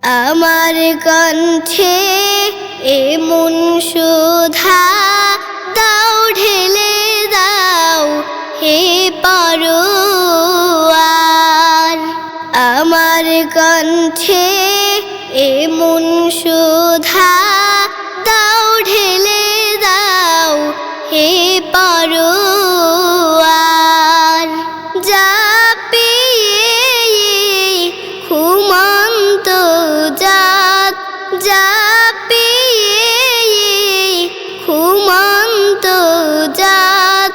আমার কণ্ঠে এমন সুধা দাও ঢেলে দাও হে পরোয়ার। আমার কণ্ঠে এমন সুধা দাও ঢেলে দাও হে পরোয়ার। যা পেয়ে ঘুমন্ত জাত, যা পেয়ে ঘুমন্ত জাত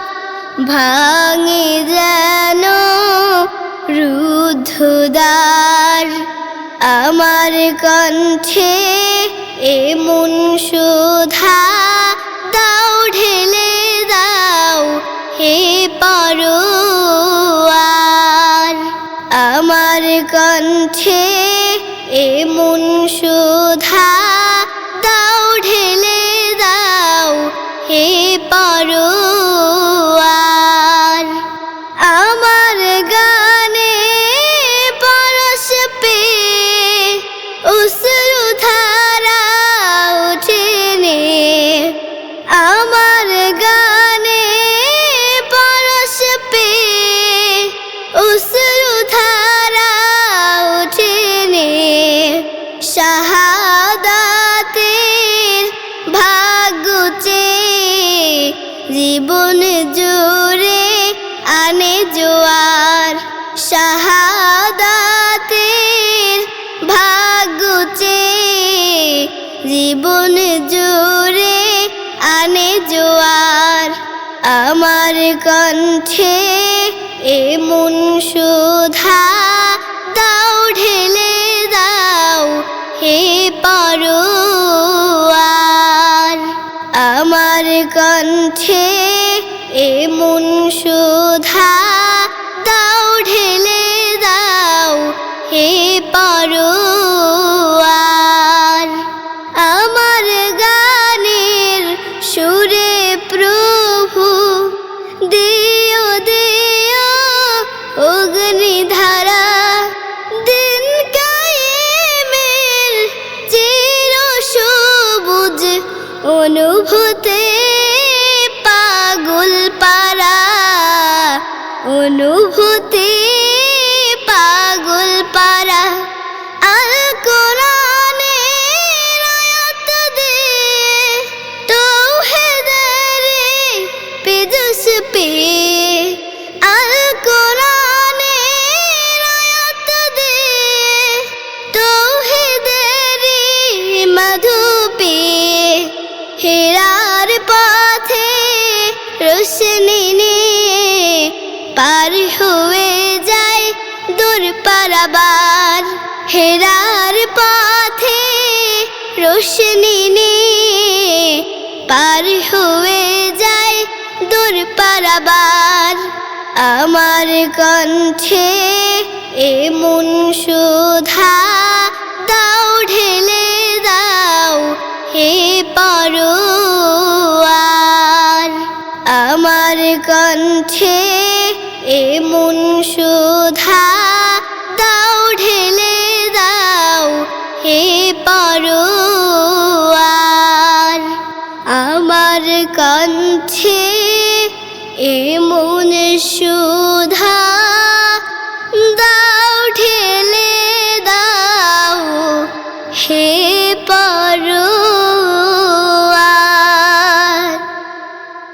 ভাঙে যেন রুদ্ধ দ্বার। আমার কণ্ঠে এমন সুধা দাও ঢেলে দাও হে পরোয়ার। আমার কণ্ঠে এমন সুধা দাও ঢেলে দাও হে পরোয়ার। আমার গানে পরশ পেয়ে অশ্রুধারা ওঠেনে। আমার গানে পরশ পেয়ে অশ্রুধারা ওঠেনে। শাহাদাতের ভাগ্য চেয়ে জীবন জুড়ে আনে জোয়ার। শাহাদাতের ভাগ্য চেয়ে জীবন জুড়ে আনে জোয়ার। আমার কণ্ঠে এমন সুধা দাও ঢেলে দাও হে পরোয়ার। আমার কণ্ঠে এমন সুধা দাও ঢেলে দাও হে পরোয়ার। আমার গানের সুরে প্রভু দিও দিও অগ্নিধারা। দিন কায়েমের চির সবুজ অনুভূতে পাগল পারা, অনুভূতি পাগল পারা। আল কোরআনের আয়াত দিয়ে তাওহীদের পেজশ পেয়ে। আল কোরআনের আয়াত দিয়ে তাওহীদের মধু পেয়ে। হেরার পথে রোশনি নিয়ে পার হয়ে যায় দূর পারাবার। হেরার পথে রোশনি নিয়ে পার হয়ে যায় দূর পারাবার। আমার কণ্ঠে এমন সুধা দাও ঢেলে দাও হে পরোয়ার। আমার কণ্ঠে এমন সুধা দাও ঢেলে দাও হে পরোয়ার। আমার কণ্ঠে এমন সুধা দাও ঢেলে দাও হে পরোয়ার।